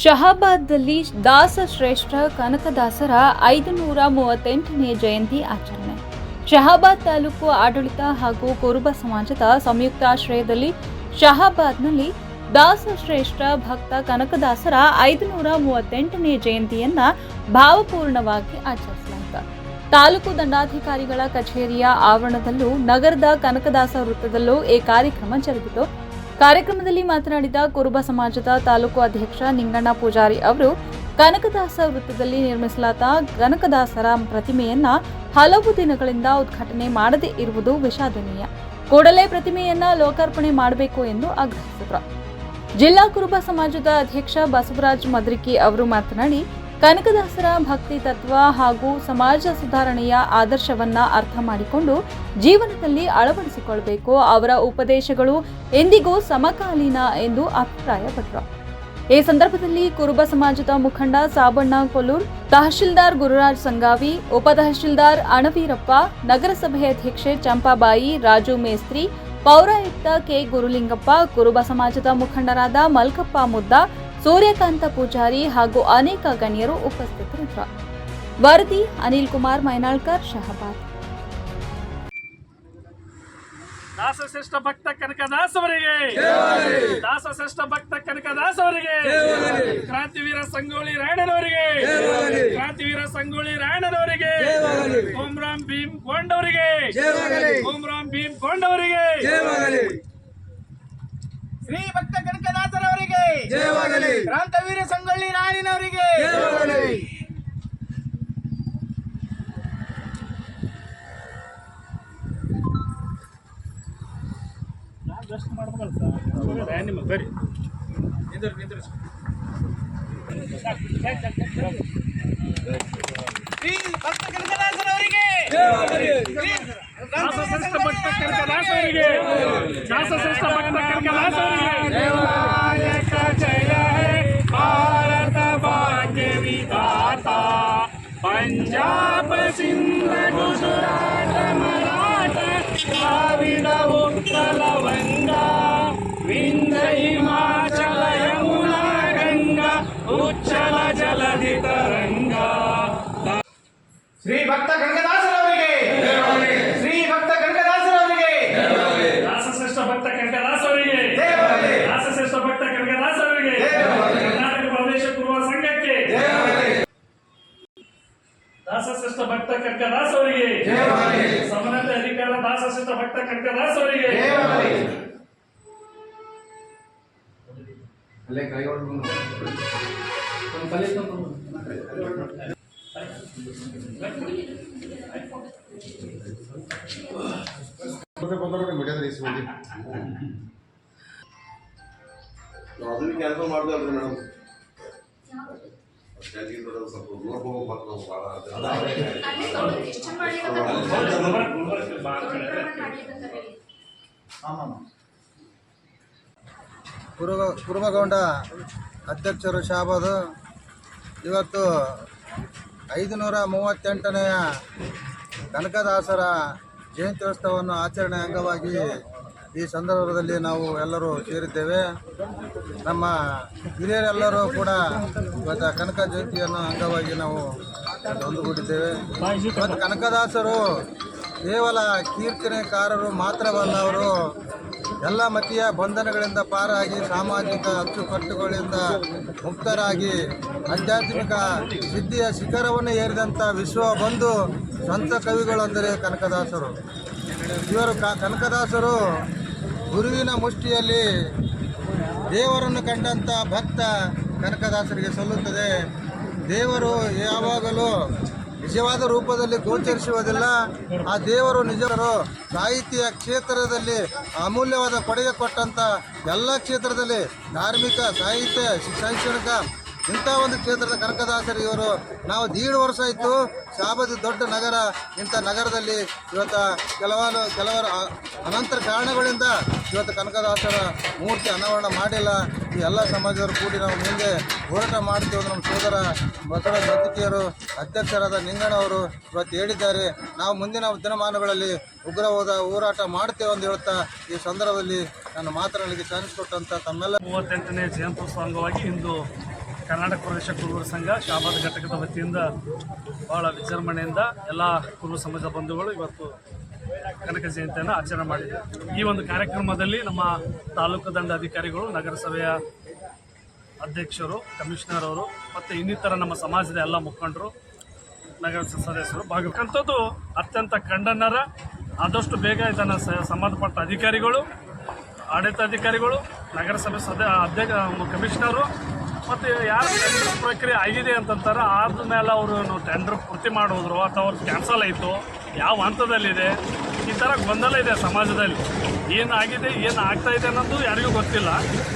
ಶಹಾಬಾದ್ನಲ್ಲಿ ದಾಸಶ್ರೇಷ್ಠ ಕನಕದಾಸರ 538ನೇ ಜಯಂತಿ ಆಚರಣೆ. ಶಹಾಬಾದ್ ತಾಲೂಕು ಆಡಳಿತ ಹಾಗೂ ಕುರುಬ ಸಮಾಜದ ಸಂಯುಕ್ತಾಶ್ರಯದಲ್ಲಿ ಶಹಾಬಾದ್ನಲ್ಲಿ ದಾಸಶ್ರೇಷ್ಠ ಭಕ್ತ ಕನಕದಾಸರ 538ನೇ ಜಯಂತಿಯನ್ನ ಭಾವಪೂರ್ಣವಾಗಿ ಆಚರಿಸಲಾಯಿತು. ತಾಲೂಕು ದಂಡಾಧಿಕಾರಿಗಳ ಕಚೇರಿಯ ಆವರಣದಲ್ಲೂ ನಗರದ ಕನಕದಾಸ ವೃತ್ತದಲ್ಲೂ ಈ ಕಾರ್ಯಕ್ರಮ ಜರುಗಿತು. ಕಾರ್ಯಕ್ರಮದಲ್ಲಿ ಮಾತನಾಡಿದ ಕುರುಬ ಸಮಾಜದ ತಾಲೂಕು ಅಧ್ಯಕ್ಷ ನಿಂಗಣ್ಣ ಪೂಜಾರಿ ಅವರು, ಕನಕದಾಸ ವೃತ್ತದಲ್ಲಿ ನಿರ್ಮಿಸಲಾದ ಕನಕದಾಸರ ಪ್ರತಿಮೆಯನ್ನ ಹಲವು ದಿನಗಳಿಂದ ಉದ್ಘಾಟನೆ ಮಾಡದೇ ಇರುವುದು ವಿಷಾದನೀಯ. ಕೂಡಲೇ ಪ್ರತಿಮೆಯನ್ನ ಲೋಕಾರ್ಪಣೆ ಮಾಡಬೇಕು ಎಂದು ಆಗ್ರಹಿಸಿದರು. ಜಿಲ್ಲಾ ಕುರುಬ ಸಮಾಜದ ಅಧ್ಯಕ್ಷ ಬಸವರಾಜ್ ಮದ್ರಿಕಿ ಅವರು ಮಾತನಾಡಿ, ಕನಕದಾಸರ ಭಕ್ತಿ ತತ್ವ ಹಾಗೂ ಸಮಾಜ ಸುಧಾರಣೆಯ ಆದರ್ಶವನ್ನ ಅರ್ಥ ಮಾಡಿಕೊಂಡು ಜೀವನದಲ್ಲಿ ಅಳವಡಿಸಿಕೊಳ್ಳಬೇಕು. ಅವರ ಉಪದೇಶಗಳು ಎಂದಿಗೂ ಸಮಕಾಲೀನ ಎಂದು ಅಭಿಪ್ರಾಯಪಟ್ಟರು. ಈ ಸಂದರ್ಭದಲ್ಲಿ ಕುರುಬ ಸಮಾಜದ ಮುಖಂಡ ಸಾಬಣ್ಣ ಕೊಲ್ಲೂರ್, ತಹಶೀಲ್ದಾರ್ ಗುರುರಾಜ್ ಸಂಗಾವಿ, ಉಪ ತಹಶೀಲ್ದಾರ್ ಅಣವೀರಪ್ಪ, ನಗರಸಭೆ ಅಧ್ಯಕ್ಷೆ ಚಂಪಾಬಾಯಿ, ರಾಜು ಮೇಸ್ತ್ರಿ, ಪೌರಾಯುಕ್ತ ಕೆ ಗುರುಲಿಂಗಪ್ಪ, ಕುರುಬ ಸಮಾಜದ ಮುಖಂಡರಾದ ಮಲ್ಕಪ್ಪ ಮುದ್ದ, ಸೂರ್ಯಕಾಂತ ಪೂಜಾರಿ ಹಾಗೂ ಅನೇಕ ಗಣ್ಯರು ಉಪಸ್ಥಿತರಿದ್ದರು. ವರದಿ ಅನಿಲ್ ಕುಮಾರ್ ಮೈನಾಳ್ಕರ್, ಶಹಾಬಾದ್. ದಾಸಶ್ರೇಷ್ಠ ಭಕ್ತ ಕನಕದಾಸ ಅವರಿಗೆ, ದಾಸಶ್ರೇಷ್ಠ ಭಕ್ತ ಕನಕದಾಸ ಅವರಿಗೆ, ಕ್ರಾಂತಿವೀರ ಸಂಗೊಳ್ಳಿ ರಾಯಣ್ಣನವರಿಗೆ, ಕ್ರಾಂತಿವೀರ ಸಂಗೊಳ್ಳಿ ರಾಯಣ್ಣನವರಿಗೆ, ಓಂ ಭೀಮ್ ಕೊಂಡವರಿಗೆ, ಓಂ ಭೀಮ್ ಕೊಂಡವರಿಗೆ, ಶ್ರೀ ಭಕ್ತ ಕನಕದಾಸರವರಿಗೆ, ಕ್ರಾಂತವೀರ ಸಂಗೊಳ್ಳಿ ರಾಯಣ್ಣನವರಿಗೆ. ಬರ್ರಿ ಶ್ರೀ ಭಕ್ತ ಕನಕದಾಸರವರಿಗೆ, ದಾಸಶ್ರೇಷ್ಠ ಭಕ್ತ ಕನಕದಾಸವರಿಗೆ, ದಾಸಶ್ರೇಷ್ಠ ಭಕ್ತ ಕನಕದಾಸವರಿಗೆ ಜಯ ಹೇ ಭಾರತ ಭಾಗ್ಯ ವಿಧಾತಾ, ಪಂಜಾಬ ಸಿಂಧ ಗುಜರಾಟ ಮರಾಠ ದ್ರಾವಿಡ ಉತ್ಕಲ ವಂಗ, ವಿಂಧ್ಯ ಹಿಮಾಚಲ ಯಮುನಾ ಗಂಗಾ, ಉಚ್ಚಲ ಜಲಧಿ ತರಂಗ. ಶ್ರೀ ಭಕ್ತ ಕನಕದಾಸರವರಿಗೆ, ಶ್ರೀ ಭಕ್ತ ಕನಕದಾಸರವರಿಗೆ, ದಾಸಶ್ರೇಷ್ಠ ಭಕ್ತ ಕನಕದಾಸವರಿಗೆ, ದಾಸಶ್ರೇಷ್ಠ ಭಕ್ತ ಕನಕದಾಸವರಿಗೆ, ಕರ್ನಾಟಕ ಪ್ರದೇಶ ಕುರುಬ ಸಂಘಕ್ಕೆ, ದಾಸಶ್ರೇಷ್ಠ ಭಕ್ತ ಕನಕದಾಸವರಿಗೆ, ಸಮಾನತೆ ಅಧಿಕಾರ ದಾಸಶ್ರೇಷ್ಠ ಭಕ್ತ ಕನಕದಾಸವರಿಗೆ. ಅದನ್ನ ಕ್ಯಾನ್ಸಲ್ ಮಾಡ್ದಲ್ರಿ ಮೇಡಮ್. ಸ್ವಲ್ಪ ದೂರ ಹೋಗ್ಬೇಕು ನಾವು ಭಾಳ ಕುರುಬಗೌಂಡ ಅಧ್ಯಕ್ಷರು ಶಹಾಬಾದ್ ಇವತ್ತು 538ನೇ ಕನಕದಾಸರ ಜಯಂತ್ಯೋತ್ಸವವನ್ನು ಆಚರಣೆ ಅಂಗವಾಗಿ ಈ ಸಂದರ್ಭದಲ್ಲಿ ನಾವು ಎಲ್ಲರೂ ಸೇರಿದ್ದೇವೆ. ನಮ್ಮ ಹಿರಿಯರೆಲ್ಲರೂ ಕೂಡ ಇವತ್ತು ಕನಕ ಜಯಂತಿಯನ್ನು ಅಂಗವಾಗಿ ನಾವು ಒಂದುಗೂಡಿದ್ದೇವೆ. ಮತ್ತು ಕನಕದಾಸರು ಕೇವಲ ಕೀರ್ತನೆಕಾರರು ಮಾತ್ರವಲ್ಲ, ಅವರು ಎಲ್ಲ ಮತೀಯ ಬಂಧನಗಳಿಂದ ಪಾರಾಗಿ ಸಾಮಾಜಿಕ ಅಚ್ಚುಕಟ್ಟುಗಳಿಂದ ಮುಕ್ತರಾಗಿ ಆಧ್ಯಾತ್ಮಿಕ ಸಿದ್ಧಿಯ ಶಿಖರವನ್ನು ಏರಿದಂಥ ವಿಶ್ವ ಬಂಧು ಸಂತ ಕವಿಗಳೆಂದರೆ ಕನಕದಾಸರು. ಇವರು ಕನಕದಾಸರು ಗುರುವಿನ ಮುಷ್ಟಿಯಲ್ಲಿ ದೇವರನ್ನು ಕಂಡಂಥ ಭಕ್ತ ಕನಕದಾಸರಿಗೆ ಸಲ್ಲುತ್ತದೆ. ದೇವರು ಯಾವಾಗಲೂ ನಿಜವಾದ ರೂಪದಲ್ಲಿ ಗೋಚರಿಸುವುದಿಲ್ಲ. ಆ ದೇವರು ನಿಜರು ಸಾಹಿತ್ಯ ಕ್ಷೇತ್ರದಲ್ಲಿ ಅಮೂಲ್ಯವಾದ ಕೊಡುಗೆ ಕೊಟ್ಟಂಥ ಎಲ್ಲ ಕ್ಷೇತ್ರದಲ್ಲಿ ಧಾರ್ಮಿಕ, ಸಾಹಿತ್ಯ, ಶೈಕ್ಷಣಿಕ ಇಂಥ ಒಂದು ಕ್ಷೇತ್ರದ ಕನಕದಾಸರು ಇವರು. ನಾವು 1.5 ವರ್ಷ ಆಯಿತು ಶಹಾಬಾದ್ ದೊಡ್ಡ ನಗರ, ಇಂಥ ನಗರದಲ್ಲಿ ಇವತ್ತು ಕೆಲವರು ಅನಂತರ ಕಾರಣಗಳಿಂದ ಇವತ್ತು ಕನಕದಾಸರ ಮೂರ್ತಿ ಅನಾವರಣ ಮಾಡಿಲ್ಲ. ಈ ಎಲ್ಲ ಸಮಾಜದವರು ಕೂಡಿ ನಾವು ಮುಂದೆ ಹೋರಾಟ ಮಾಡ್ತೀವಿ. ನಮ್ಮ ಸೋದರ ಬಸವರಾಜ ಮದ್ರಿಕಿಯವರು, ಅಧ್ಯಕ್ಷರಾದ ನಿಂಗಣ್ಣವರು ಇವತ್ತು ಹೇಳಿದ್ದಾರೆ. ನಾವು ಮುಂದಿನ ದಿನಮಾನಗಳಲ್ಲಿ ಉಗ್ರವಾದ ಹೋರಾಟ ಮಾಡ್ತೇವೆ ಅಂತ ಹೇಳ್ತಾ ಈ ಸಂದರ್ಭದಲ್ಲಿ ನನ್ನ ಮಾತನಾಡಲಿಕ್ಕೆ ಚಾನ್ಸ್ ಕೊಟ್ಟಂತ ತಮ್ಮೆಲ್ಲ 38ನೇ ಜಯಂತ್ಯೋತ್ಸವ ಅಂಗವಾಗಿ ಇಂದು ಕರ್ನಾಟಕ ಪ್ರದೇಶ ಕುರುಬರ ಸಂಘ ಶಹಾಬಾದ್ ಘಟಕದ ವತಿಯಿಂದ ಭಾಳ ವಿಜೃಂಭಣೆಯಿಂದ ಎಲ್ಲ ಕುರುಬ ಸಮಾಜ ಬಂಧುಗಳು ಇವತ್ತು ಕನಕ ಜಯಂತಿಯನ್ನು ಆಚರಣೆ ಮಾಡಿದ್ದಾರೆ. ಈ ಒಂದು ಕಾರ್ಯಕ್ರಮದಲ್ಲಿ ನಮ್ಮ ತಾಲೂಕು ದಂಡಾಧಿಕಾರಿಗಳು, ನಗರಸಭೆಯ ಅಧ್ಯಕ್ಷರು, ಕಮಿಷನರ್ ಅವರು ಮತ್ತು ಇನ್ನಿತರ ನಮ್ಮ ಸಮಾಜದ ಎಲ್ಲ ಮುಖಂಡರು, ನಗರ ಸದಸ್ಯರು ಭಾಗವಹಿಸುವಂಥದ್ದು ಅತ್ಯಂತ ಖಂಡನರ. ಆದಷ್ಟು ಬೇಗ ಇದನ್ನು ಸಂಬಂಧಪಟ್ಟ ಅಧಿಕಾರಿಗಳು, ಆಡಳಿತಾಧಿಕಾರಿಗಳು, ನಗರಸಭೆ ಕಮಿಷನರು ಮತ್ತು ಯಾರು ಟೆಂಡರ್ ಪ್ರಕ್ರಿಯೆ ಆಗಿದೆ ಅಂತಂತಾರೆ ಆದ್ಮೇಲೆ ಅವರು ಟೆಂಡರ್ ಪೂರ್ತಿ ಮಾಡೋದ್ರು ಅಥವಾ ಅವ್ರು ಕ್ಯಾನ್ಸಲ್ ಆಯಿತು, ಯಾವ ಹಂತದಲ್ಲಿದೆ, ಈ ಥರ ಗೊಂದಲ ಇದೆ ಸಮಾಜದಲ್ಲಿ. ಏನಾಗಿದೆ, ಏನು ಆಗ್ತಾ ಇದೆ ಅನ್ನೋದು ಯಾರಿಗೂ ಗೊತ್ತಿಲ್ಲ.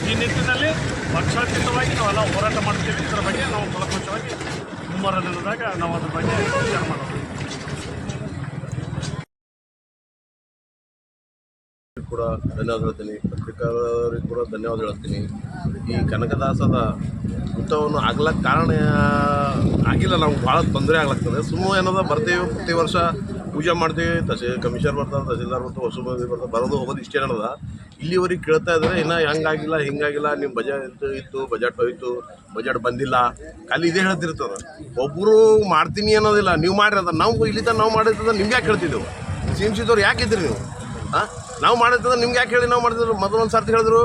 ಈ ನಿಟ್ಟಿನಲ್ಲಿ ಪಕ್ಷಾತೀತವಾಗಿ ನಾವೆಲ್ಲ ಹೋರಾಟ ಮಾಡ್ತೀವಿ. ಇದರ ಬಗ್ಗೆ ನಾವು ಫಲಪ್ರದವಾಗಿ ಮುಂಬರುವ ದಿನದಾಗ ನಾವು ಅದ್ರ ಬಗ್ಗೆ ವಿಚಾರ ಮಾಡೋದು. ಕೂಡ ಧನ್ಯವಾದ ಹೇಳ್ತೀನಿ, ಪತ್ರಿಕಾರರಿಗೆ ಕೂಡ ಧನ್ಯವಾದ ಹೇಳ್ತೀನಿ. ಈ ಕನಕದಾಸದ ಹುಟ್ಟವನ್ನು ಆಗ್ಲಕ್ಕೆ ಕಾರಣ ಆಗಿಲ್ಲ, ನಮ್ಗೆ ಭಾಳ ತೊಂದರೆ ಆಗ್ಲಾಗ್ತದೆ. ಸುಮ್ಮನೆ ಏನದ ಬರ್ತೀವಿ, ಪ್ರತಿ ವರ್ಷ ಪೂಜೆ ಮಾಡ್ತೀವಿ, ಕಮಿಷನರ್ ಬರ್ತಾರೆ, ತಹಸೀಲ್ದಾರ್ ಬರ್ತಾರೆ, ಹೊಸ ಮಂದಿ ಬರ್ತಾರೆ, ಬರೋದು ಹೋಗೋದು ಇಷ್ಟೇ ಏನದ. ಇಲ್ಲಿವರೆಗೆ ಕೇಳ್ತಾ ಇದ್ದಾರೆ, ಇನ್ನೂ ಹಂಗಾಗಿಲ್ಲ ಹಿಂಗಾಗಿಲ್ಲ, ನಿಮ್ಮ ಬಜೆಟ್ ಇತ್ತು, ಬಜೆಟ್ ಹೋಯ್ತು, ಬಜೆಟ್ ಬಂದಿಲ್ಲ, ಖಾಲಿ ಇದೇ ಹೇಳ್ತಿರ್ತದೆ. ಒಬ್ಬರು ಮಾಡ್ತೀನಿ ಅನ್ನೋದಿಲ್ಲ, ನೀವು ಮಾಡಿರೋದ ನಾವು ಇಲ್ಲಿ ತನಕ ನಾವು ಮಾಡಿರ್ತದ ನಿಮ್ಗೆ ಯಾಕೆ ಹೇಳ್ತಿದ್ದೆವು? CMC ಯಾಕೆ ಇದ್ರಿ ನೀವು? ಹಾಂ, ನಾವು ಮಾಡಿರ್ತದ ನಿಮ್ಗೆ ಯಾಕೆ ಹೇಳಿ ನಾವು ಮಾಡಿದ್ರು? ಮೊದಲೊಂದು ಸರ್ತಿ ಹೇಳಿದ್ರು,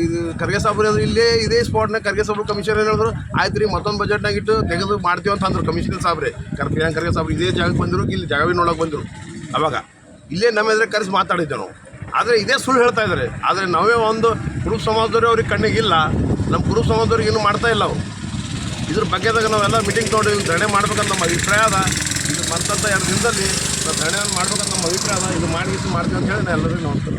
ಇದು ಖರ್ಗೆ ಸಾಬ್ರು ಇಲ್ಲೇ ಇದೇ ಸ್ಪಾಟ್ನಾಗ ಖರ್ಗೆ ಸಾಬ್ರು ಕಮಿಷನರ್ ಏನು ಹೇಳಿದ್ರು, ಆಯ್ತು ರೀ ಮತ್ತೊಂದು ಬಜೆಟ್ನಾಗ ಇಟ್ಟು ತೆಗೆದು ಮಾಡ್ತೀವಿ ಅಂತ ಅಂದರು ಕಮಿಷನರ್ ಸಾಬ್ರೆ. ಖರ್ಗೆ ಸಾಬ್ರು ಇದೇ ಜಾಗಕ್ಕೆ ಬಂದರು, ಇಲ್ಲಿ ಜಾಗವೇ ನೋಡೋಕೆ ಬಂದರು. ಅವಾಗ ಇಲ್ಲೇ ನಮ್ಮ ಎದುರು ಕರೆಸಿ ಮಾತಾಡಿದ್ದೆ ನಾವು. ಆದರೆ ಇದೇ ಸುಳ್ಳು ಹೇಳ್ತಾ ಇದ್ದಾರೆ. ಆದರೆ ನಾವೇ ಒಂದು ಕುರುಬ ಸಮಾಜದವ್ರಿಗೆ ಅವ್ರಿಗೆ ಕಣ್ಣಿಗಿಲ್ಲ, ನಮ್ಮ ಕುರುಬ ಸಮಾಜದವ್ರಿಗೆ ಇನ್ನೂ ಮಾಡ್ತಾ ಇಲ್ಲ ಅವರು. ಇದ್ರ ಬಗ್ಗೆದಾಗ ನಾವೆಲ್ಲ ಮೀಟಿಂಗ್ ನೋಡಿ ಧರಣಿ ಮಾಡ್ಬೇಕಂತ ನಮ್ಮ ಅಭಿಪ್ರಾಯ ಅದ. ಇದು ಮತ್ತಂತ 2 ದಿನದಲ್ಲಿ ನಾವು ಧರಣಿ ಮಾಡ್ಬೇಕಂತ ನಮ್ಮ ಅಭಿಪ್ರಾಯ ಅದ. ಇದು ಮಾಡ್ತೀವಿ ಅಂತ ಹೇಳಿ ನಾನು ಎಲ್ಲರಿಗೂ ನೋಡ್ತಾರೆ.